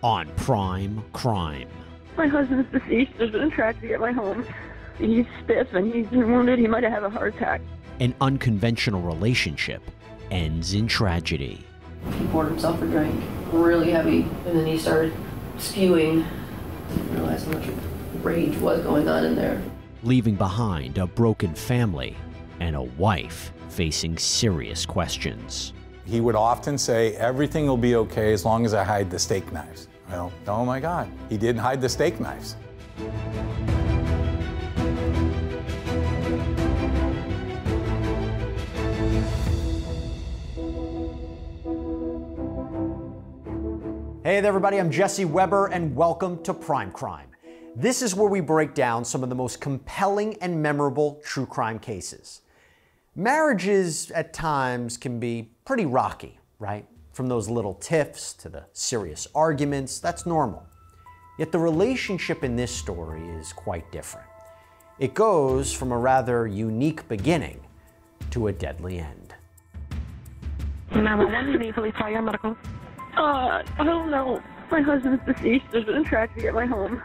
on Prime Crime. My husband's deceased. There's been a tragedy at my home. He's stiff and he's been wounded. He might have had a heart attack. An unconventional relationship ends in tragedy. He poured himself a drink, really heavy, and then he started spewing. Didn't realize how much rage was going on in there. Leaving behind a broken family and a wife facing serious questions. He would often say, everything will be okay as long as I hide the steak knives. Well, oh my God, he didn't hide the steak knives. Hey there, everybody, I'm Jesse Weber, and welcome to Prime Crime. This is where we break down some of the most compelling and memorable true crime cases. Marriages at times can be pretty rocky, right? From those little tiffs to the serious arguments, that's normal. Yet the relationship in this story is quite different. It goes from a rather unique beginning to a deadly end. 911, you need police, fire, medical. I don't know. My husband's deceased. There's been a tragedy at my home.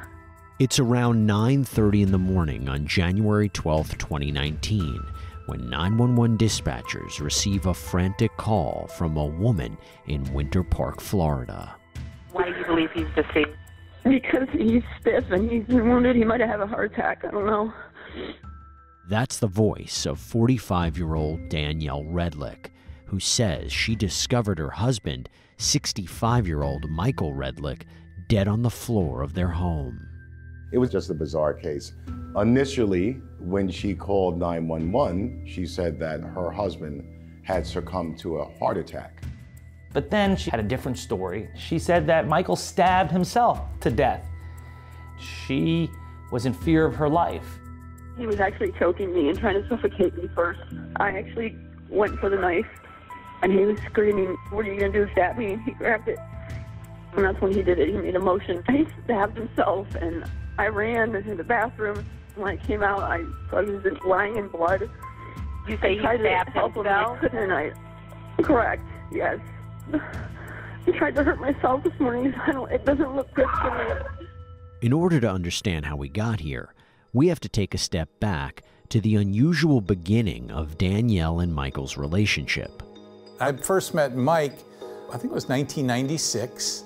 It's around 9:30 in the morning on January 12, 2019, when 911 dispatchers receive a frantic call from a woman in Winter Park, Florida. Why do you believe he's deceased? Because he's stiff and he's been wounded. He might have had a heart attack. I don't know. That's the voice of 45-year-old Danielle Redlick, who says she discovered her husband, 65-year-old Michael Redlick, dead on the floor of their home. It was just a bizarre case. Initially, when she called 911, she said that her husband had succumbed to a heart attack. But then she had a different story. She said that Michael stabbed himself to death. She was in fear of her life. He was actually choking me and trying to suffocate me first. I actually went for the knife, and he was screaming, "What are you going to do, stab me?" And he grabbed it. And that's when he did it. He made a motion. He stabbed himself, and I ran into the bathroom. When I came out, I was lying in blood. You say he stabbed himself? Correct, yes. I tried to hurt myself this morning. It doesn't look good for me. In order to understand how we got here, we have to take a step back to the unusual beginning of Danielle and Michael's relationship. I first met Mike, I think it was 1996.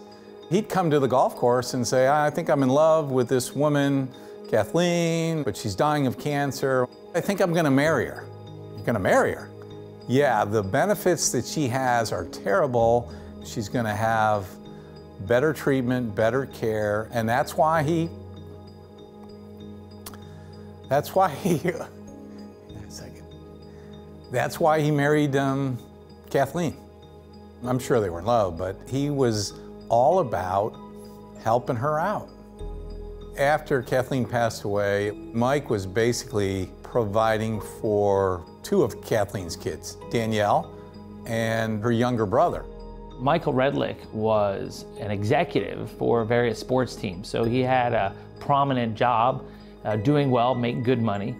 He'd come to the golf course and say, I think I'm in love with this woman, Kathleen, but she's dying of cancer. I think I'm gonna marry her. You're gonna marry her? Yeah, the benefits that she has are terrible. She's gonna have better treatment, better care, and that's why he married Kathleen. I'm sure they were in love, but he was all about helping her out. After Kathleen passed away, Mike was basically providing for two of Kathleen's kids, Danielle and her younger brother. Michael Redlick was an executive for various sports teams, so he had a prominent job, doing well, making good money.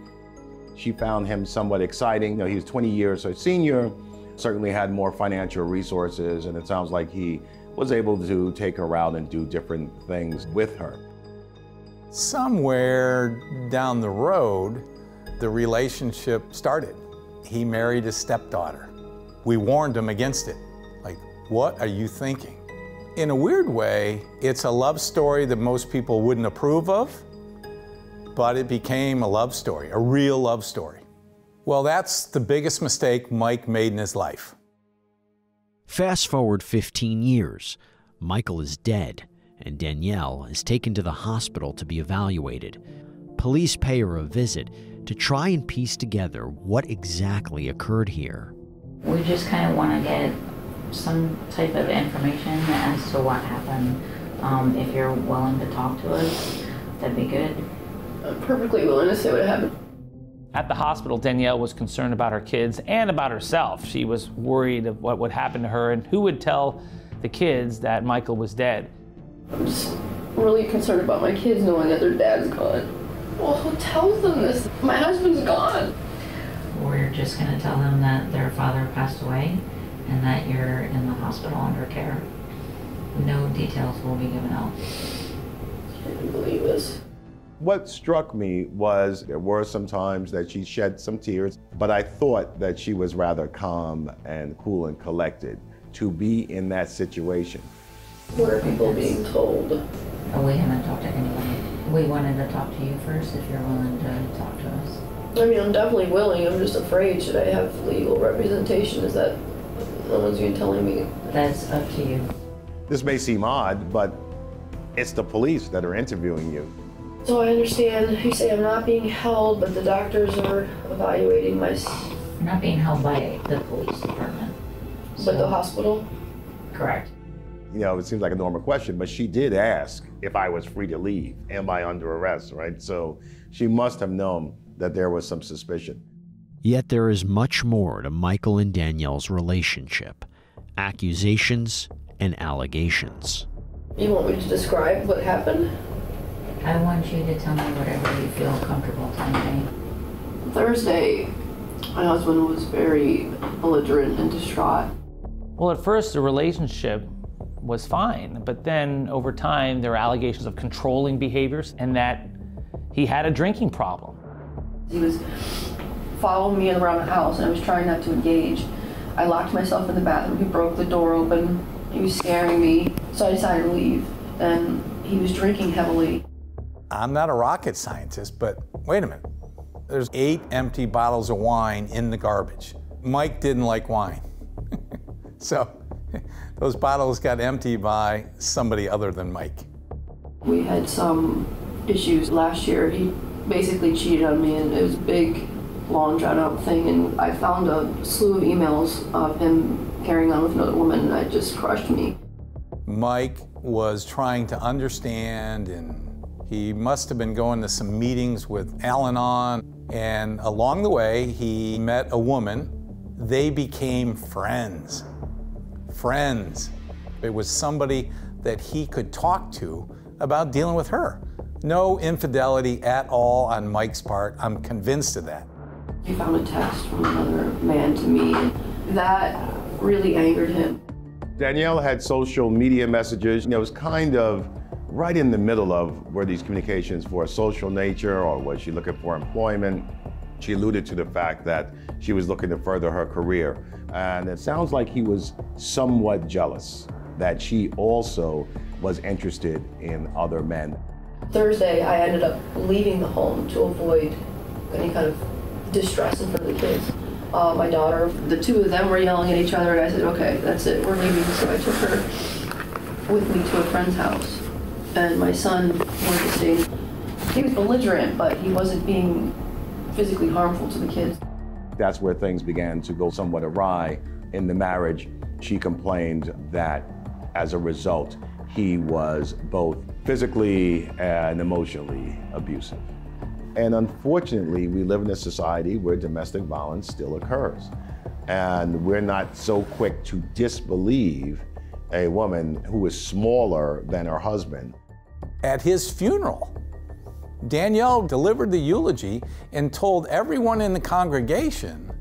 She found him somewhat exciting. You know, he was 20 years her senior, certainly had more financial resources, and it sounds like he was able to take her out and do different things with her. Somewhere down the road, the relationship started. He married his stepdaughter. We warned him against it. Like, what are you thinking? In a weird way, it's a love story that most people wouldn't approve of, but it became a love story, a real love story. Well, that's the biggest mistake Mike made in his life. Fast forward 15 years, Michael is dead, and Danielle is taken to the hospital to be evaluated. Police pay her a visit to try and piece together what exactly occurred here. We just kind of want to get some type of information as to what happened. If you're willing to talk to us, that'd be good. I'm perfectly willing to say what happened. At the hospital, Danielle was concerned about her kids and about herself. She was worried of what would happen to her and who would tell the kids that Michael was dead. I'm just really concerned about my kids knowing that their dad's gone. Well, who tells them this? My husband's gone. We're just going to tell them that their father passed away and that you're in the hospital under care. No details will be given out. I can't believe this. What struck me was there were some times that she shed some tears, but I thought that she was rather calm and cool and collected to be in that situation. What are people being told? We haven't talked to anyone. We wanted to talk to you first if you're willing to talk to us. I mean, I'm definitely willing. I'm just afraid. Should I have legal representation? Is that no one's even telling me? That's up to you. This may seem odd, but it's the police that are interviewing you. So I understand you say I'm not being held, but the doctors are evaluating my... You're not being held by the police department. But the hospital? Correct. You know, it seems like a normal question, but she did ask if I was free to leave. Am I under arrest, right? So she must have known that there was some suspicion. Yet there is much more to Michael and Danielle's relationship. Accusations and allegations. You want me to describe what happened? I want you to tell me whatever you feel comfortable telling me. Thursday, my husband was very belligerent and distraught. Well, at first the relationship was fine, but then over time there were allegations of controlling behaviors and that he had a drinking problem. He was following me around the house and I was trying not to engage. I locked myself in the bathroom. He broke the door open. He was scaring me, so I decided to leave. And he was drinking heavily. I'm not a rocket scientist, but wait a minute. There's 8 empty bottles of wine in the garbage. Mike didn't like wine. So those bottles got emptied by somebody other than Mike. We had some issues last year. He basically cheated on me, and it was a big, long, drawn-out thing. And I found a slew of emails of him carrying on with another woman, and it just crushed me. Mike was trying to understand, and he must have been going to some meetings with Al-Anon, and along the way, he met a woman. They became friends. Friends. It was somebody that he could talk to about dealing with her. No infidelity at all on Mike's part. I'm convinced of that. He found a text from another man to me, and that really angered him. Danielle had social media messages. You know, it was kind of right in the middle of were these communications for a social nature or was she looking for employment? She alluded to the fact that she was looking to further her career. And it sounds like he was somewhat jealous that she also was interested in other men. Thursday, I ended up leaving the home to avoid any kind of distress in front of the kids. My daughter, the two of them were yelling at each other, and I said, okay, that's it, we're leaving. So I took her with me to a friend's house. And my son wanted to stay. He was belligerent, but he wasn't being physically harmful to the kids. That's where things began to go somewhat awry in the marriage. She complained that as a result, he was both physically and emotionally abusive. And unfortunately, we live in a society where domestic violence still occurs. And we're not so quick to disbelieve a woman who is smaller than her husband. At his funeral, Danielle delivered the eulogy and told everyone in the congregation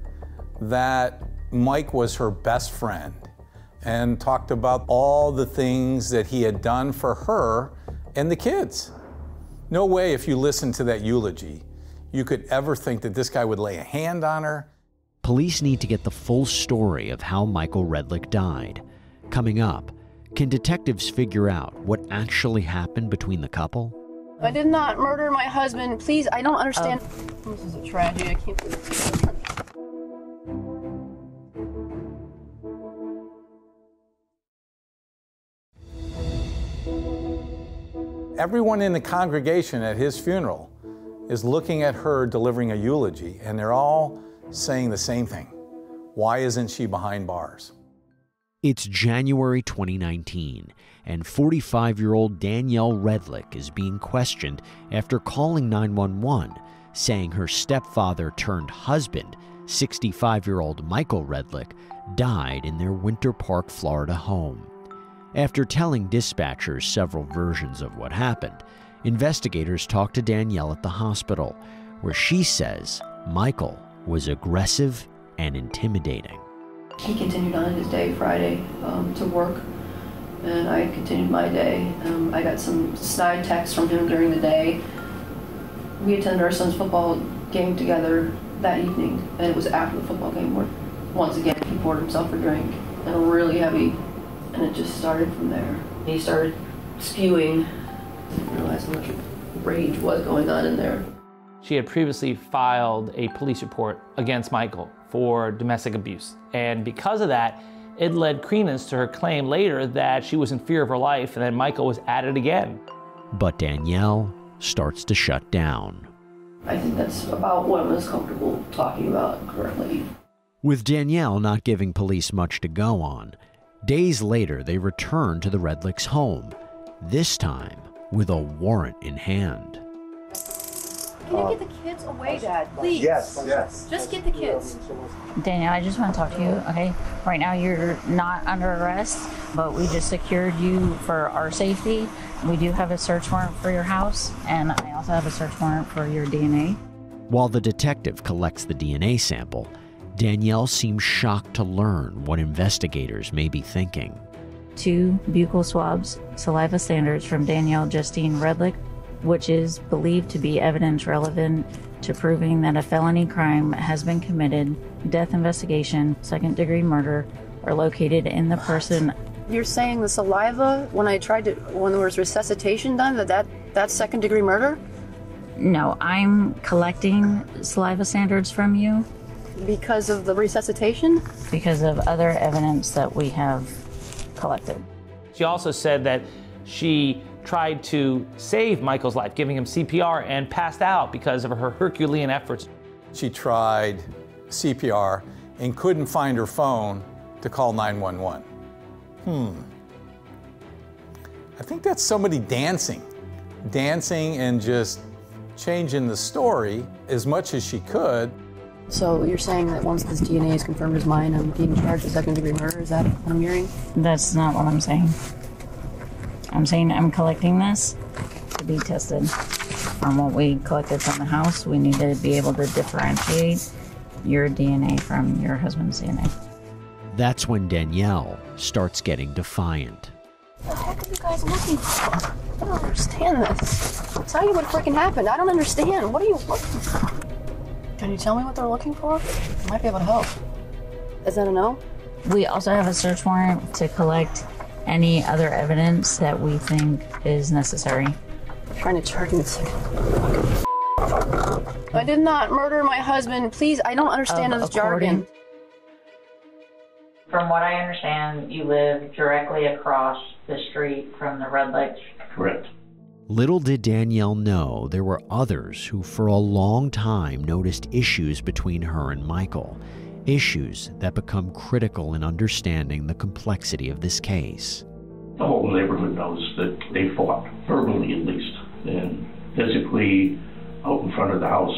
that Mike was her best friend and talked about all the things that he had done for her and the kids. No way, if you listen to that eulogy, you could ever think that this guy would lay a hand on her. Police need to get the full story of how Michael Redlich died. Coming up, can detectives figure out what actually happened between the couple? I did not murder my husband. Please, I don't understand. This is a tragedy. I can't believe this. Everyone in the congregation at his funeral is looking at her delivering a eulogy, and they're all saying the same thing. Why isn't she behind bars? It's January 2019, and 45-year-old Danielle Redlich is being questioned after calling 911, saying her stepfather turned husband, 65-year-old Michael Redlich, died in their Winter Park, Florida home. After telling dispatchers several versions of what happened, investigators talked to Danielle at the hospital, where she says Michael was aggressive and intimidating. He continued on his day Friday to work, and I continued my day. I got some snide texts from him during the day. We attended our son's football game together that evening, and it was after the football game where, once again, he poured himself a drink, and really heavy, and it just started from there. He started spewing. I didn't realize how much rage was going on in there. She had previously filed a police report against Michael for domestic abuse, and because of that, it led credence to her claim later that she was in fear of her life and that Michael was at it again. But Danielle starts to shut down. I think that's about what I'm most comfortable talking about currently. With Danielle not giving police much to go on, days later they return to the Redlicks' home, this time with a warrant in hand. Can you get the kids away, Dad? Please. Yes. Just get the kids. Danielle, I just want to talk to you, okay? Right now you're not under arrest, but we just secured you for our safety. We do have a search warrant for your house, and I also have a search warrant for your DNA. While the detective collects the DNA sample, Danielle seems shocked to learn what investigators may be thinking. 2 buccal swabs, saliva standards from Danielle Justine Redlick, which is believed to be evidence relevant to proving that a felony crime has been committed. Death investigation, second-degree murder are located in the person. You're saying the saliva, when there was resuscitation done, that's second-degree murder? No, I'm collecting saliva standards from you. Because of the resuscitation? Because of other evidence that we have collected. She also said that she tried to save Michael's life, giving him CPR, and passed out because of her Herculean efforts. She tried CPR and couldn't find her phone to call 911. I think that's somebody dancing and just changing the story as much as she could. So you're saying that once this DNA is confirmed as mine, I'm being charged with second-degree murder? Is that what I'm hearing? That's not what I'm saying. I'm saying I'm collecting this to be tested. From what we collected from the house, we need to be able to differentiate your DNA from your husband's DNA. That's when Danielle starts getting defiant. What the heck are you guys looking for? I don't understand this. I'll tell you what freaking happened. I don't understand. What are you looking for? Can you tell me what they're looking for? I might be able to help. Is that a no? We also have a search warrant to collect any other evidence that we think is necessary. I'm trying to charge me a second. I did not murder my husband. Please, I don't understand this jargon. From what I understand, you live directly across the street from the Redlicks. Correct. Little did Danielle know there were others who for a long time noticed issues between her and Michael, issues that become critical in understanding the complexity of this case. The whole neighborhood knows that they fought, verbally at least, and physically out in front of the house.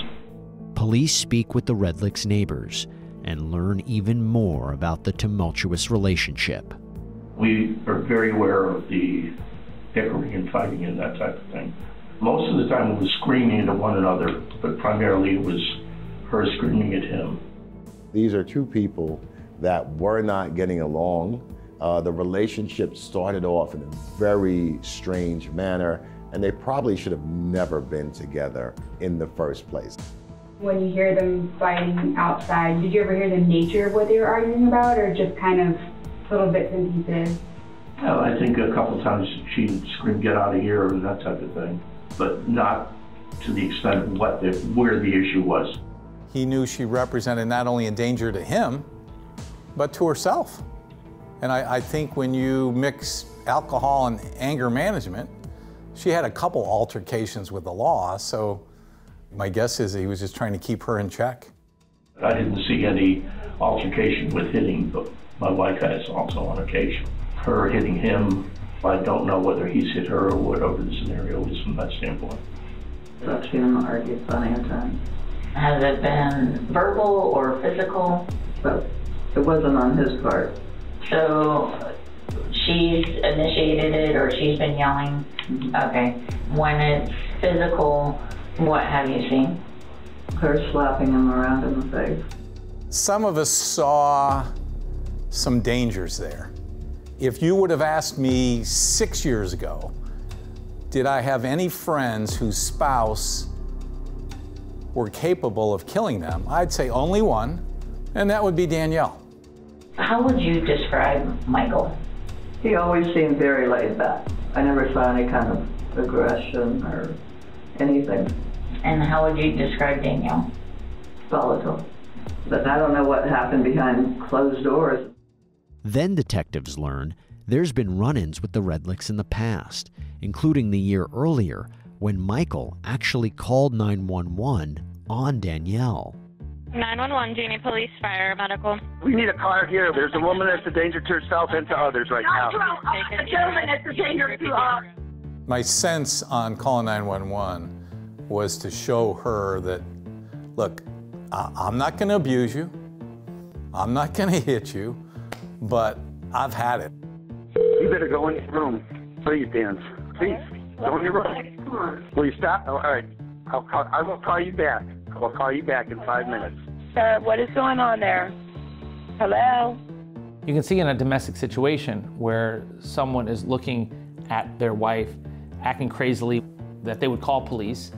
Police speak with the Redlicks' neighbors and learn even more about the tumultuous relationship. We are very aware of the bickering and fighting and that type of thing. Most of the time it was screaming at one another, but primarily it was her screaming at him. These are two people that were not getting along. The relationship started off in a very strange manner, and they probably should have never been together in the first place. When you hear them fighting outside, did you ever hear the nature of what they were arguing about, or just kind of little bits and pieces? Well, I think a couple times she'd scream, "Get out of here," and that type of thing, but not to the extent of where the issue was. He knew she represented not only a danger to him, but to herself. And I think when you mix alcohol and anger management, she had a couple altercations with the law, so my guess is he was just trying to keep her in check. I didn't see any altercation with hitting, but my wife has also on occasion. Her hitting him, I don't know whether he's hit her or whatever the scenario is from that standpoint. I've seen them argue plenty of times. Has it been verbal or physical? Well, it wasn't on his part. So she's initiated it, or she's been yelling? Mm-hmm. Okay. When it's physical, what have you seen? Her slapping him around in the face. Some of us saw some dangers there. If you would have asked me 6 years ago, did I have any friends whose spouse were capable of killing them, I'd say only one, and that would be Danielle. How would you describe Michael? He always seemed very laid back. I never saw any kind of aggression or anything. And how would you describe Danielle? Volatile. But I don't know what happened behind closed doors. Then detectives learn there's been run-ins with the Redlicks in the past, including the year earlier when Michael actually called 911 on Danielle. 911, Genie Police, Fire, Medical. We need a car here. There's a woman that's a danger to herself and to others right now. A gentleman that's a danger to us. My sense on calling 911 was to show her that, look, I'm not going to abuse you. I'm not going to hit you, but I've had it. You better go in your room. Please, Dan. Please, go in your room. Come on. Will you stop? Oh, all right. I will call you back. I will call you back in 5 minutes. Sir, what is going on there? Hello? You can see in a domestic situation where someone is looking at their wife, acting crazily, that they would call police.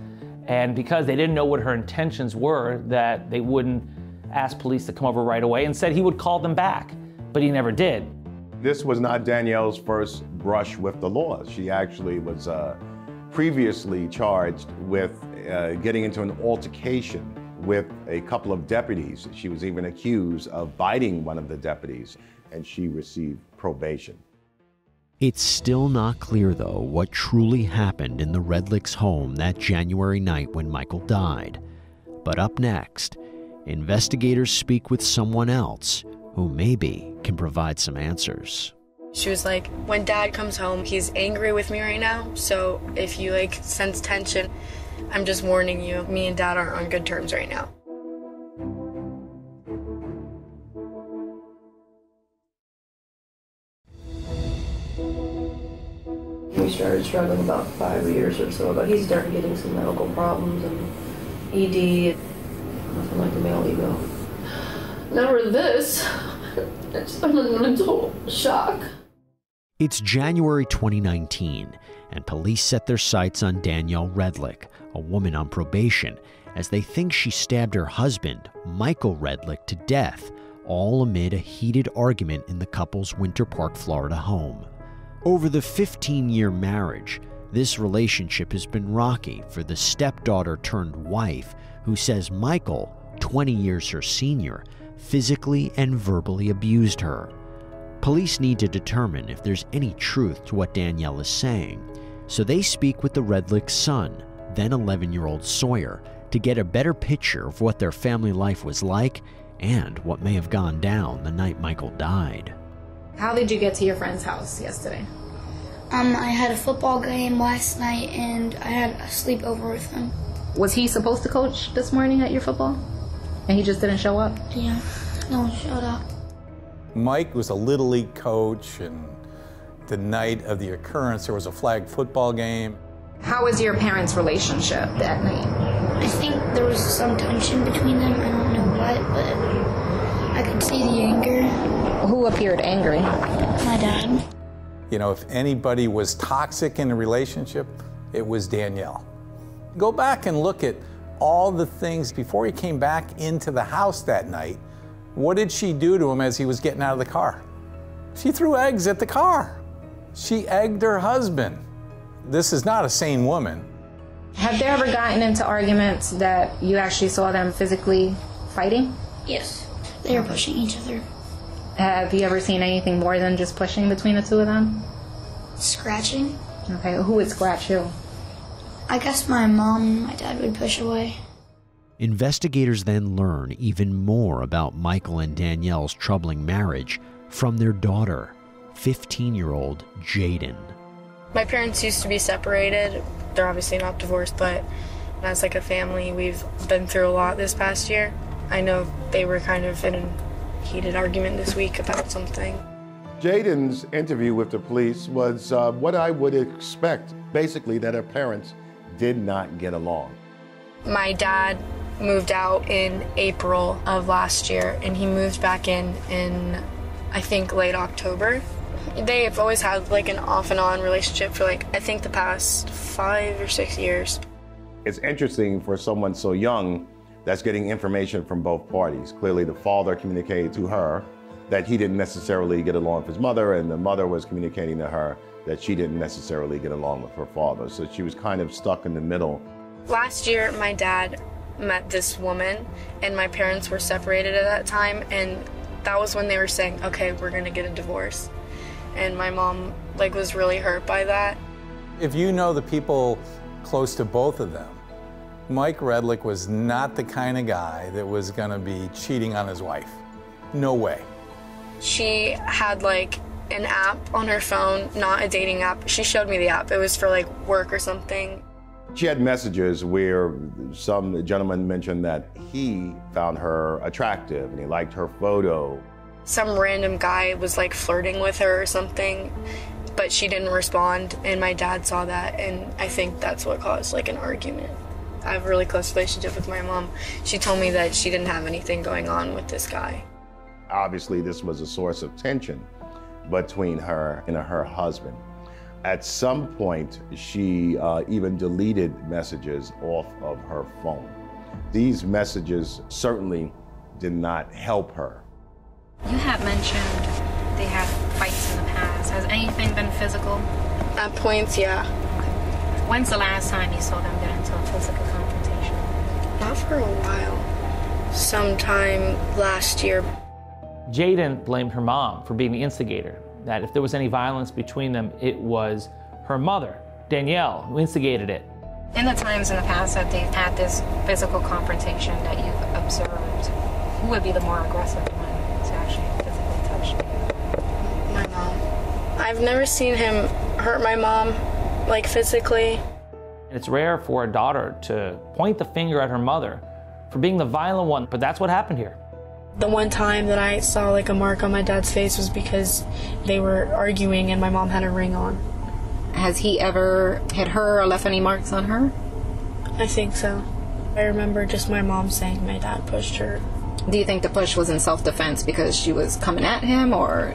And because they didn't know what her intentions were, that they wouldn't ask police to come over right away and said he would call them back, but he never did. This was not Danielle's first brush with the law. She actually was previously charged with getting into an altercation with a couple of deputies. She was even accused of biting one of the deputies, and she received probation. It's still not clear, though, what truly happened in the Redlicks' home that January night when Michael died. But up next, investigators speak with someone else who maybe can provide some answers. She was like, when Dad comes home, he's angry with me right now, so if you sense tension, I'm just warning you, me and Dad aren't on good terms right now. We started struggling about 5 years or so ago. He started getting some medical problems and ED, nothing like a male ego. Never this. It's been a mental shock. It's January 2019, and police set their sights on Danielle Redlick, a woman on probation, as they think she stabbed her husband, Michael Redlick, to death, all amid a heated argument in the couple's Winter Park, Florida home. Over the 15-year marriage, this relationship has been rocky for the stepdaughter-turned-wife who says Michael, 20 years her senior, physically and verbally abused her. Police need to determine if there's any truth to what Danielle is saying, so they speak with the Redlick's son, then 11-year-old Sawyer, to get a better picture of what their family life was like and what may have gone down the night Michael died. How did you get to your friend's house yesterday? I had a football game last night and I had a sleepover with him. Was he supposed to coach this morning at your football? And he just didn't show up? Yeah, no one showed up. Mike was a Little League coach, and the night of the occurrence, there was a flag football game. How was your parents' relationship that night? I think there was some tension between them. I don't know what, but I could see the anger. Who appeared angry? My dad. You know, if anybody was toxic in a relationship, it was Danielle. Go back and look at all the things before he came back into the house that night. What did she do to him as he was getting out of the car? She threw eggs at the car. She egged her husband. This is not a sane woman. Have they ever gotten into arguments that you actually saw them physically fighting? Yes, they were pushing each other. Have you ever seen anything more than just pushing between the two of them? Scratching. Okay, who would scratch who? I guess my mom and my dad would push away. Investigators then learn even more about Michael and Danielle's troubling marriage from their daughter, 15-year-old Jaden. My parents used to be separated. They're obviously not divorced, but as a family, we've been through a lot this past year. I know they were kind of in a heated argument this week about something. Jaden's interview with the police was what I would expect, basically that her parents did not get along. My dad moved out in April of last year, and he moved back in I think, late October. They've always had like an off and on relationship for like, I think the past 5 or 6 years. It's interesting for someone so young that's getting information from both parties. Clearly the father communicated to her that he didn't necessarily get along with his mother, and the mother was communicating to her that she didn't necessarily get along with her father. So she was kind of stuck in the middle. Last year, my dad met this woman, and my parents were separated at that time, and that was when they were saying, okay, we're gonna get a divorce. And my mom like was really hurt by that. If you know the people close to both of them, Mike Redlich was not the kind of guy that was gonna be cheating on his wife. No way. She had like an app on her phone, not a dating app. She showed me the app. It was for like work or something. She had messages where some gentleman mentioned that he found her attractive and he liked her photo. Some random guy was like flirting with her or something, but she didn't respond, and my dad saw that, and I think that's what caused like an argument. I have a really close relationship with my mom. She told me that she didn't have anything going on with this guy. Obviously, this was a source of tension between her and her husband. At some point, she even deleted messages off of her phone. These messages certainly did not help her. You had mentioned they had fights in the past. Has anything been physical? At points, yeah. Okay. When's the last time you saw them get into a physical confrontation? Not for a while. Sometime last year. Jaden blamed her mom for being the instigator, that if there was any violence between them, it was her mother, Danielle, who instigated it. In the times in the past that they've had this physical confrontation that you've observed, who would be the more aggressive one to actually physically touch you? My mom. I've never seen him hurt my mom, like physically. It's rare for a daughter to point the finger at her mother for being the violent one, but that's what happened here. The one time that I saw like a mark on my dad's face was because they were arguing and my mom had a ring on. Has he ever hit her or left any marks on her? I think so. I remember just my mom saying my dad pushed her. Do you think the push was in self-defense because she was coming at him, or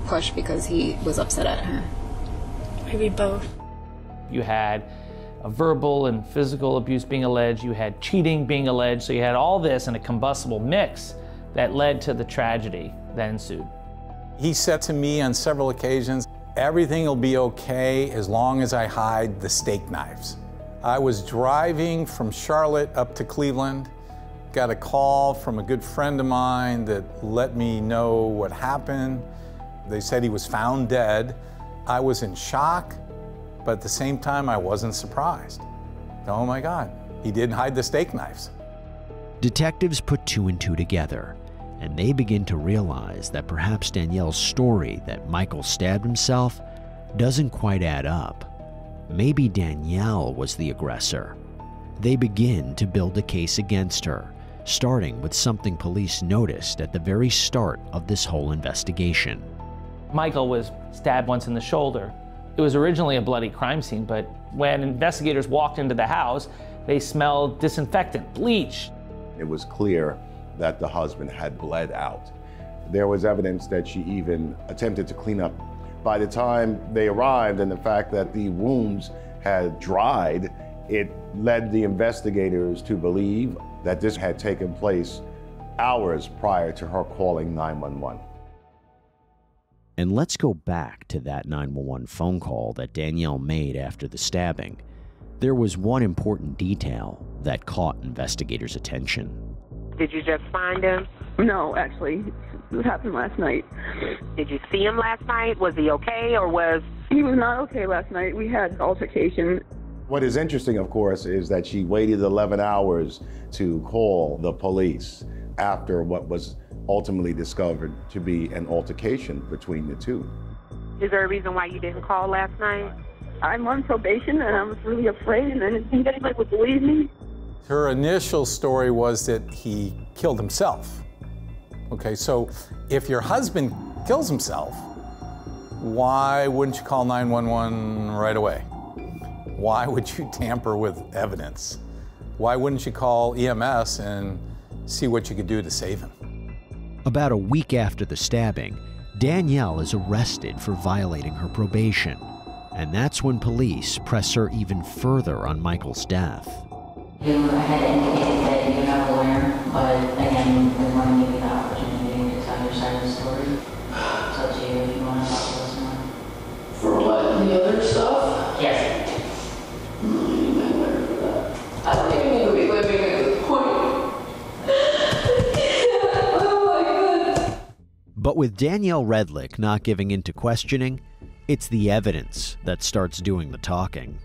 push because he was upset at her? Maybe both. You had a verbal and physical abuse being alleged, you had cheating being alleged, so you had all this in a combustible mix that led to the tragedy that ensued. He said to me on several occasions, everything will be okay as long as I hide the steak knives. I was driving from Charlotte up to Cleveland, got a call from a good friend of mine that let me know what happened. They said he was found dead. I was in shock, but at the same time, I wasn't surprised. Oh my God, he didn't hide the steak knives. Detectives put 2 and 2 together, and they begin to realize that perhaps Danielle's story that Michael stabbed himself doesn't quite add up. Maybe Danielle was the aggressor. They begin to build a case against her, starting with something police noticed at the very start of this whole investigation. Michael was stabbed once in the shoulder. It was originally a bloody crime scene, but when investigators walked into the house, they smelled disinfectant, bleach. It was clear that the husband had bled out. There was evidence that she even attempted to clean up. By the time they arrived, and the fact that the wounds had dried, it led the investigators to believe that this had taken place hours prior to her calling 911. And let's go back to that 911 phone call that Danielle made after the stabbing. There was one important detail that caught investigators' attention. Did you just find him? No, actually, it happened last night. Did you see him last night? Was he okay, or was... He was not okay last night. We had altercation. What is interesting, of course, is that she waited 11 hours to call the police after what was ultimately discovered to be an altercation between the two. Is there a reason why you didn't call last night? I'm on probation, and I was really afraid, and I didn't think anybody would believe me. Her initial story was that he killed himself. Okay, so if your husband kills himself, why wouldn't you call 911 right away? Why would you tamper with evidence? Why wouldn't you call EMS and see what you could do to save him? About a week after the stabbing, Danielle is arrested for violating her probation, and that's when police press her even further on Michael's death. You had indicated that you have a lawyer, but again, we want to give you the opportunity to tell your side of the story. It's up to you if you want to talk to us more. For what? The other stuff? Yes. I don't think I'm going to be living at this point. Oh my God. But with Danielle Redlich not giving in to questioning, it's the evidence that starts doing the talking.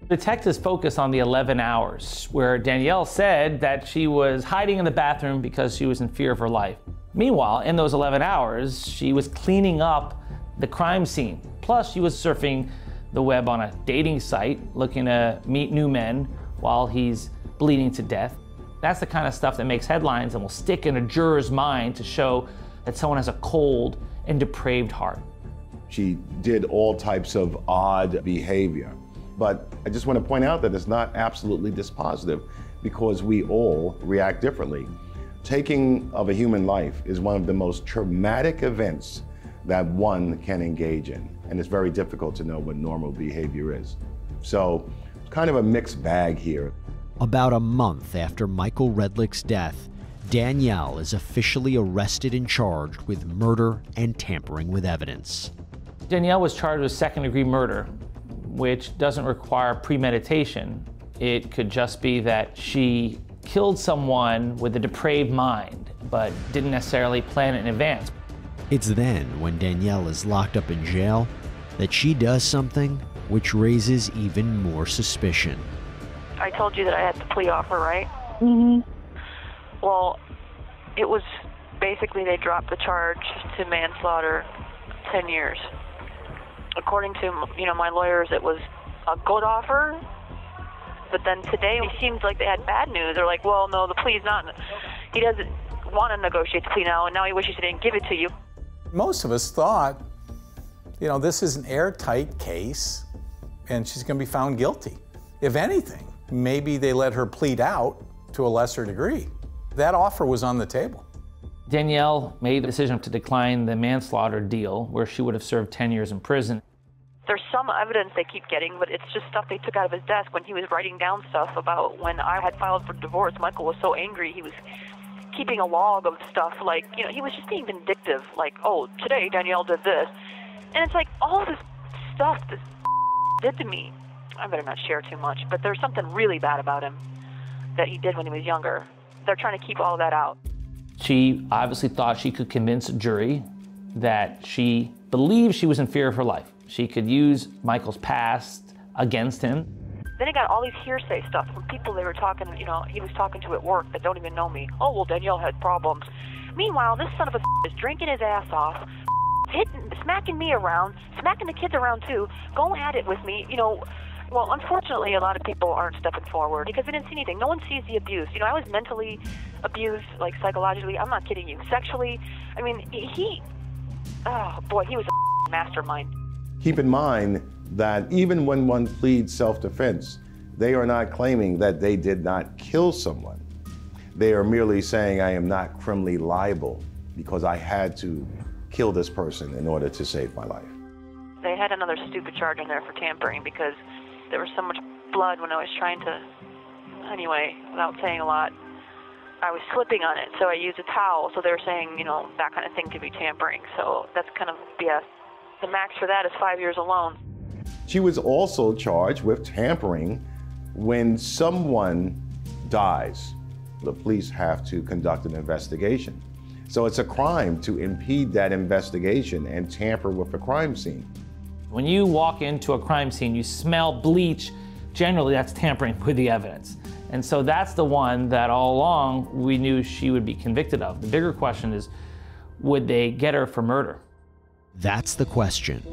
Detectives focus on the 11 hours where Danielle said that she was hiding in the bathroom because she was in fear of her life. Meanwhile, in those 11 hours, she was cleaning up the crime scene. Plus, she was surfing the web on a dating site, looking to meet new men while he's bleeding to death. That's the kind of stuff that makes headlines and will stick in a juror's mind to show that someone has a cold and depraved heart. She did all types of odd behavior. But I just want to point out that it's not absolutely dispositive because we all react differently. Taking of a human life is one of the most traumatic events that one can engage in. And it's very difficult to know what normal behavior is. So it's kind of a mixed bag here. About a month after Michael Redlich's death, Danielle is officially arrested and charged with murder and tampering with evidence. Danielle was charged with second-degree murder, which doesn't require premeditation. It could just be that she killed someone with a depraved mind, but didn't necessarily plan it in advance. It's then, when Danielle is locked up in jail, that she does something which raises even more suspicion. I told you that I had the plea offer, right? Mm-hmm. Well, it was basically they dropped the charge to manslaughter 10 years. According to, my lawyers, it was a good offer, but then today it seems like they had bad news. They're like, well, no, the plea's not. He doesn't want to negotiate the plea now, and now he wishes he didn't give it to you. Most of us thought, this is an airtight case, and she's going to be found guilty. If anything, maybe they let her plead out to a lesser degree. That offer was on the table. Danielle made the decision to decline the manslaughter deal, where she would have served 10 years in prison. There's some evidence they keep getting, but it's just stuff they took out of his desk when he was writing down stuff about when I had filed for divorce. Michael was so angry, he was keeping a log of stuff like, he was just being vindictive, like, oh, today Danielle did this. And it's like, all this stuff this did to me. I better not share too much, but there's something really bad about him that he did when he was younger. They're trying to keep all of that out. She obviously thought she could convince a jury that she believed she was in fear of her life. She could use Michael's past against him. Then he got all these hearsay stuff from people they were talking, he was talking to at work that don't even know me. Oh, well, Danielle had problems. Meanwhile, this son of a is drinking his ass off, smacking me around, smacking the kids around too, going at it with me, Well, unfortunately, a lot of people aren't stepping forward because they didn't see anything. No one sees the abuse. I was mentally abused, like psychologically. I'm not kidding you. Sexually. I mean, he was a mastermind. Keep in mind that even when one pleads self-defense, they are not claiming that they did not kill someone. They are merely saying, I am not criminally liable because I had to kill this person in order to save my life. They had another stupid charge in there for tampering because there was so much blood when I was trying to, anyway, without saying a lot, I was slipping on it, so I used a towel. So they were saying, that kind of thing could be tampering. So that's kind of BS. The max for that is 5 years alone. She was also charged with tampering when someone dies. The police have to conduct an investigation. So it's a crime to impede that investigation and tamper with a crime scene. When you walk into a crime scene, you smell bleach, generally that's tampering with the evidence. And so that's the one that all along we knew she would be convicted of. The bigger question is, would they get her for murder? That's the question.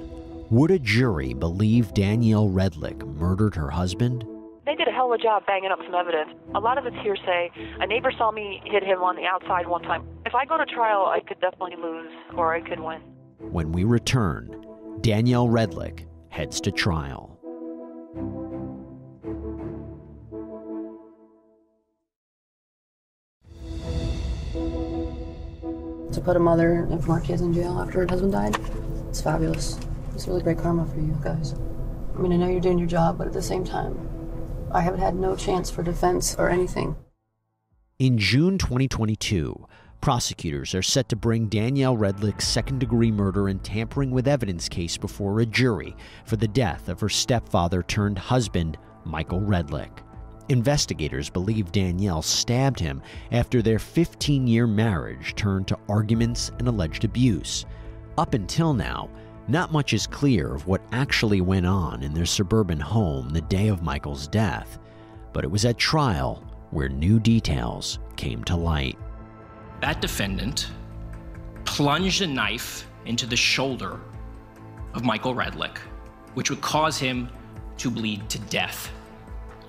Would a jury believe Danielle Redlich murdered her husband? They did a hell of a job banging up some evidence. A lot of it's hearsay. A neighbor saw me hit him on the outside one time. If I go to trial, I could definitely lose, or I could win. When we return, Danielle Redlich heads to trial. To put a mother and 4 kids in jail after her husband died. It's fabulous. It's really great karma for you guys. I mean, I know you're doing your job, but at the same time, I haven't had no chance for defense or anything. In June 2022, prosecutors are set to bring Danielle Redlick's second-degree murder and tampering with evidence case before a jury for the death of her stepfather turned husband, Michael Redlick. Investigators believe Danielle stabbed him after their 15-year marriage turned to arguments and alleged abuse. Up until now, not much is clear of what actually went on in their suburban home the day of Michael's death, but it was at trial where new details came to light. That defendant plunged a knife into the shoulder of Michael Redlick, which would cause him to bleed to death.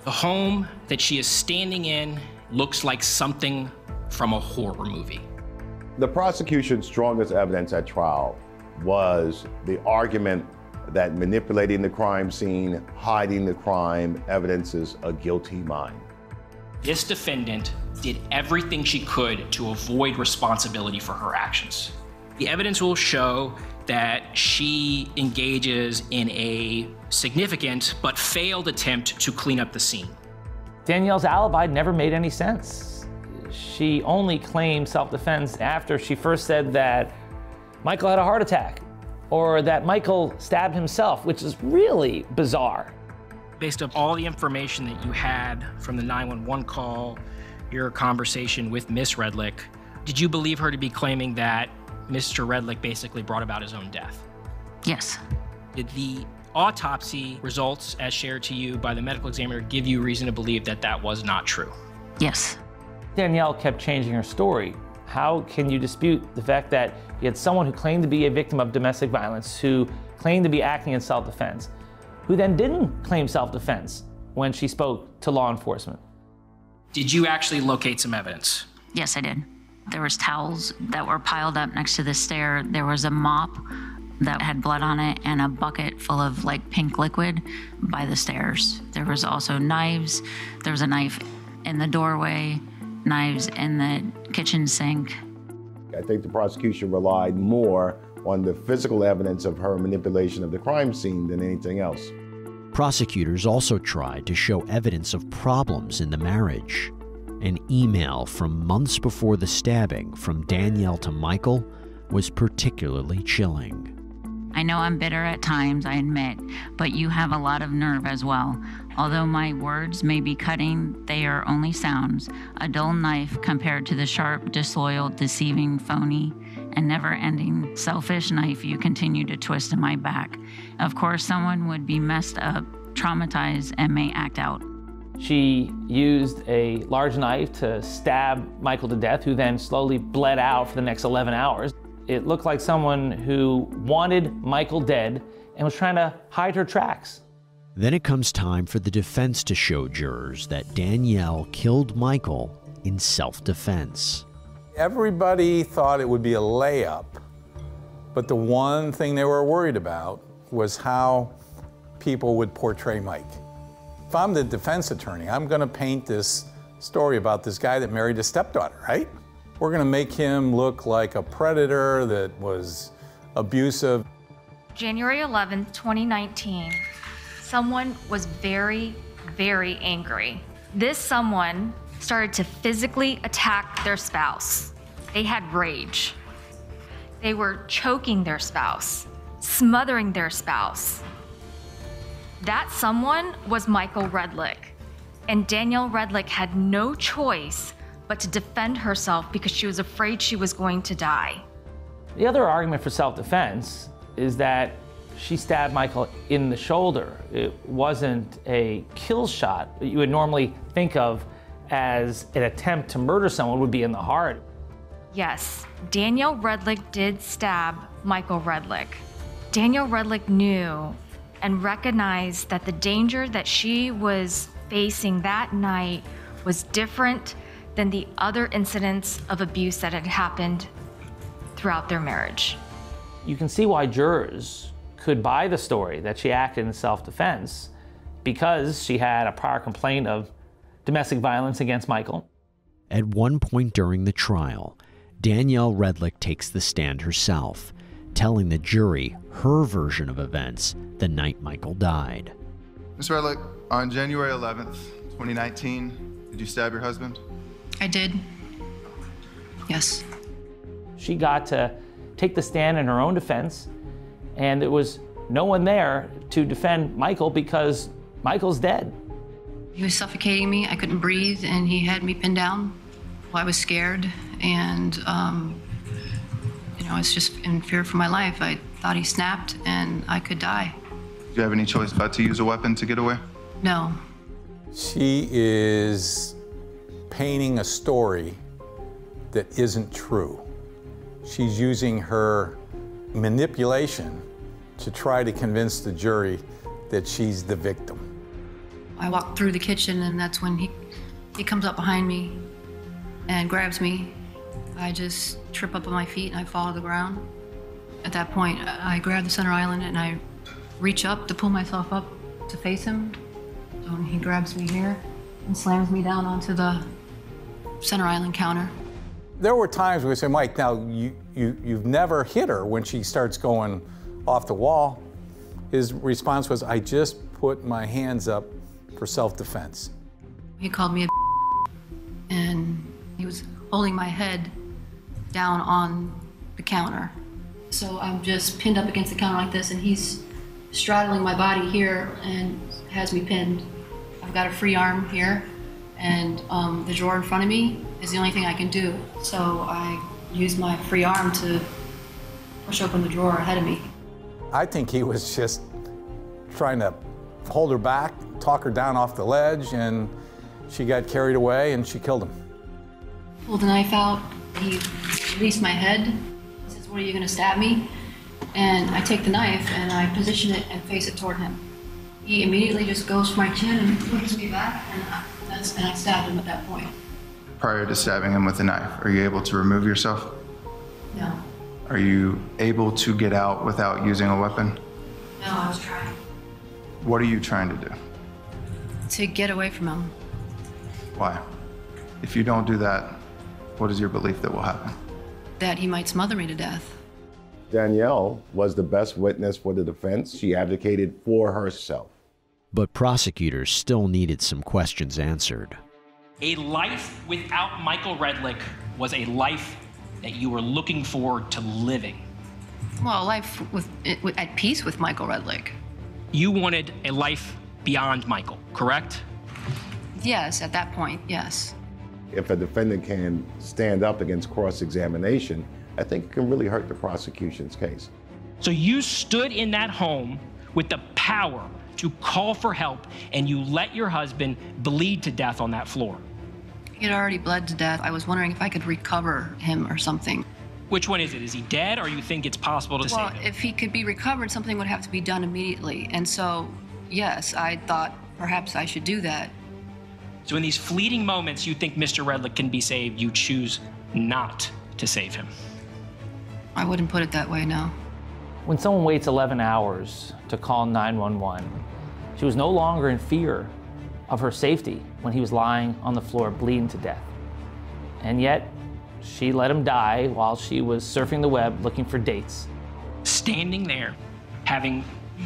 The home that she is standing in looks like something from a horror movie. The prosecution's strongest evidence at trial was the argument that manipulating the crime scene, hiding the crime, evidences a guilty mind. This defendant did everything she could to avoid responsibility for her actions. The evidence will show that she engages in a significant but failed attempt to clean up the scene. Danielle's alibi never made any sense. She only claimed self-defense after she first said that Michael had a heart attack or that Michael stabbed himself, which is really bizarre. Based on all the information that you had from the 911 call, your conversation with Miss Redlick, did you believe her to be claiming that Mr. Redlick basically brought about his own death? Yes. Did the autopsy results as shared to you by the medical examiner give you reason to believe that that was not true? Yes. Danielle kept changing her story. How can you dispute the fact that you had someone who claimed to be a victim of domestic violence, who claimed to be acting in self-defense, who then didn't claim self-defense when she spoke to law enforcement? Did you actually locate some evidence? Yes, I did. There was towels that were piled up next to the stair. There was a mop that had blood on it and a bucket full of like pink liquid by the stairs. There was also knives. There was a knife in the doorway, knives in the kitchen sink. I think the prosecution relied more on the physical evidence of her manipulation of the crime scene than anything else. Prosecutors also tried to show evidence of problems in the marriage. An email from months before the stabbing from Danielle to Michael was particularly chilling. I know I'm bitter at times, I admit, but you have a lot of nerve as well. Although my words may be cutting, they are only sounds, a dull knife compared to the sharp, disloyal, deceiving, phony, and never-ending, selfish knife you continue to twist in my back. Of course, someone would be messed up, traumatized, and may act out. She used a large knife to stab Michael to death, who then slowly bled out for the next 11 hours. It looked like someone who wanted Michael dead and was trying to hide her tracks. Then it comes time for the defense to show jurors that Danielle killed Michael in self-defense. Everybody thought it would be a layup, but the one thing they were worried about was how people would portray Mike. If I'm the defense attorney, I'm going to paint this story about this guy that married his stepdaughter, right? We're going to make him look like a predator that was abusive. January 11th, 2019, someone was very, very angry. This someone started to physically attack their spouse. They had rage. They were choking their spouse, smothering their spouse. That someone was Michael Redlick, and Danielle Redlick had no choice but to defend herself because she was afraid she was going to die. The other argument for self-defense is that she stabbed Michael in the shoulder. It wasn't a kill shot that you would normally think of as an attempt to murder someone would be in the heart. Yes, Danielle Redlick did stab Michael Redlick. Danielle Redlick knew and recognized that the danger that she was facing that night was different than the other incidents of abuse that had happened throughout their marriage. You can see why jurors could buy the story that she acted in self-defense because she had a prior complaint of domestic violence against Michael. At one point during the trial, Danielle Redlich takes the stand herself, telling the jury her version of events the night Michael died. Ms. Redlich, on January 11th, 2019, did you stab your husband? I did. Yes. She got to take the stand in her own defense, and there was no one there to defend Michael because Michael's dead. He was suffocating me. I couldn't breathe, and he had me pinned down. Well, I was scared, and I was just in fear for my life. I thought he snapped, and I could die. Did you have any choice but to use a weapon to get away? No. She is painting a story that isn't true. She's using her manipulation to try to convince the jury that she's the victim. I walked through the kitchen, and that's when he comes up behind me and grabs me. I just trip up on my feet and I fall to the ground. At that point, I grab the center island and I reach up to pull myself up to face him. So he grabs me here and slams me down onto the center island counter. There were times we say, Mike, now you've never hit her when she starts going off the wall. His response was, I just put my hands up for self-defense. He called me a and he was holding my head down on the counter. So I'm just pinned up against the counter like this, and he's straddling my body here and has me pinned. I've got a free arm here, and the drawer in front of me is the only thing I can do. So I use my free arm to push open the drawer ahead of me. I think he was just trying to hold her back, talk her down off the ledge, and she got carried away and she killed him. Pulled the knife out, he released my head. He says, what, are you gonna stab me? And I take the knife and I position it and face it toward him. He immediately just goes for my chin and pushes me back, and I stabbed him at that point. Prior to stabbing him with the knife, are you able to remove yourself? No. Are you able to get out without using a weapon? No, I was trying. What are you trying to do? To get away from him. Why? If you don't do that, what is your belief that will happen? That he might smother me to death. Danielle was the best witness for the defense. She advocated for herself. But prosecutors still needed some questions answered. A life without Michael Redlich was a life that you were looking forward to living. Well, a life at peace with Michael Redlich. You wanted a life beyond Michael, correct? Yes, at that point, yes. If a defendant can stand up against cross-examination, I think it can really hurt the prosecution's case. So you stood in that home with the power to call for help, and you let your husband bleed to death on that floor. He had already bled to death. I was wondering if I could recover him or something. Which one is it? Is he dead, or you think it's possible to save him? Well, if he could be recovered, something would have to be done immediately. And so, yes, I thought perhaps I should do that. So in these fleeting moments you think Mr. Redlich can be saved, you choose not to save him. I wouldn't put it that way, no. When someone waits 11 hours to call 911, she was no longer in fear of her safety when he was lying on the floor bleeding to death. And yet, she let him die while she was surfing the web looking for dates. Standing there, having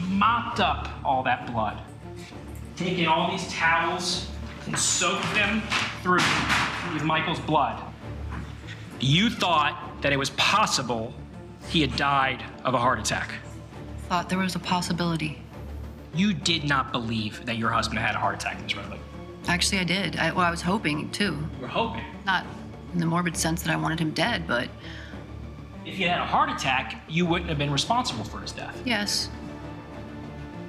mopped up all that blood, taking all these towels and soaked them through with Michael's blood, you thought that it was possible he had died of a heart attack. Thought there was a possibility. You did not believe that your husband had a heart attack, Ms. Redlich. Actually, I did. I was hoping, too. You were hoping? Not in the morbid sense that I wanted him dead, but... If he had a heart attack, you wouldn't have been responsible for his death. Yes.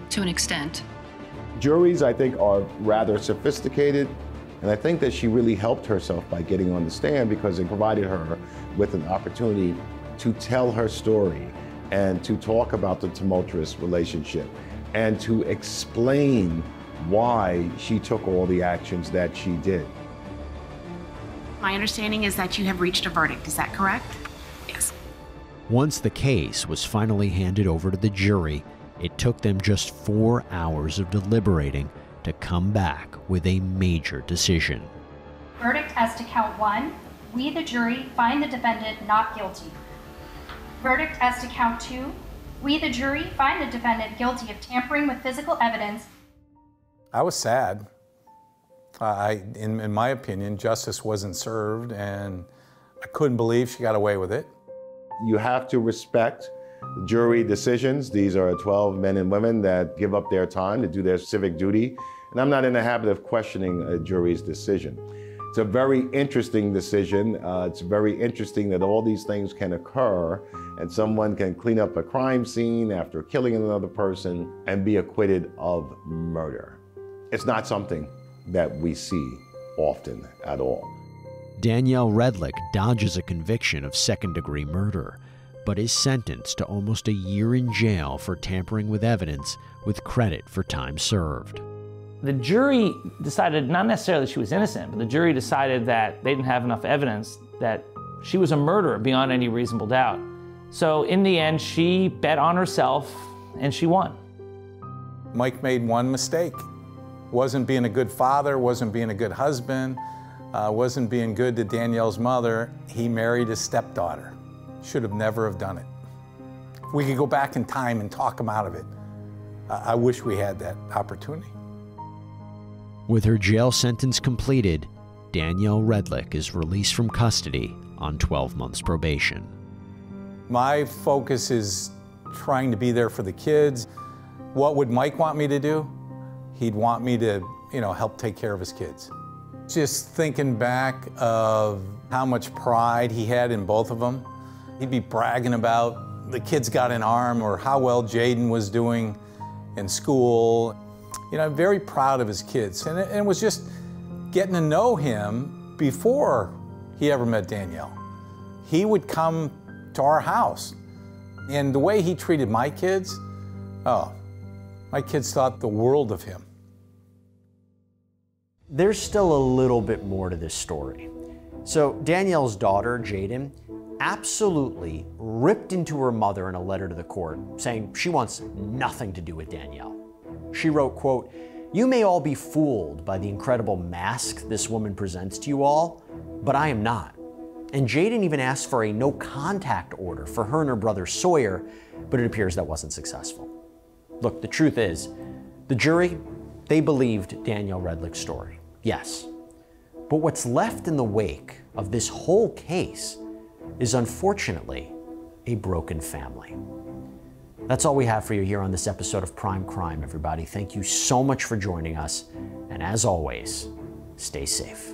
To an extent. Juries, I think, are rather sophisticated, and I think that she really helped herself by getting on the stand because it provided her with an opportunity to tell her story and to talk about the tumultuous relationship and to explain why she took all the actions that she did. My understanding is that you have reached a verdict. Is that correct? Yes. Once the case was finally handed over to the jury, it took them just 4 hours of deliberating to come back with a major decision. Verdict as to count 1, We, the jury, find the defendant not guilty. Verdict as to count 2. We, the jury, find the defendant guilty of tampering with physical evidence. I was sad. In my opinion, justice wasn't served, and I couldn't believe she got away with it. You have to respect jury decisions. These are 12 men and women that give up their time to do their civic duty, and I'm not in the habit of questioning a jury's decision. It's a very interesting decision. It's very interesting that all these things can occur and someone can clean up a crime scene after killing another person and be acquitted of murder. It's not something that we see often at all. Danielle Redlich dodges a conviction of second-degree murder, but is sentenced to almost a year in jail for tampering with evidence with credit for time served. The jury decided not necessarily she was innocent, but the jury decided that they didn't have enough evidence that she was a murderer beyond any reasonable doubt. So in the end, she bet on herself and she won. Mike made one mistake. Wasn't being a good father, wasn't being a good husband, wasn't being good to Danielle's mother. He married his stepdaughter. Should have never have done it. If we could go back in time and talk him out of it, I wish we had that opportunity. With her jail sentence completed, Danielle Redlich is released from custody on 12 months probation. My focus is trying to be there for the kids. What would Mike want me to do? He'd want me to, help take care of his kids. Just thinking back of how much pride he had in both of them. He'd be bragging about the kids got an arm or how well Jaden was doing in school. I'm very proud of his kids, and it was just getting to know him before he ever met Danielle. He would come to our house, and the way he treated my kids, my kids thought the world of him. There's still a little bit more to this story. So Danielle's daughter, Jaden, absolutely ripped into her mother in a letter to the court, saying she wants nothing to do with Danielle. She wrote, quote, "You may all be fooled by the incredible mask this woman presents to you all, but I am not." And Jaden even asked for a no contact order for her and her brother Sawyer, but it appears that wasn't successful. Look, the truth is, the jury, they believed Danielle Redlich's story, yes. But what's left in the wake of this whole case is unfortunately a broken family. That's all we have for you here on this episode of Prime Crime, everybody. Thank you so much for joining us, and as always, stay safe.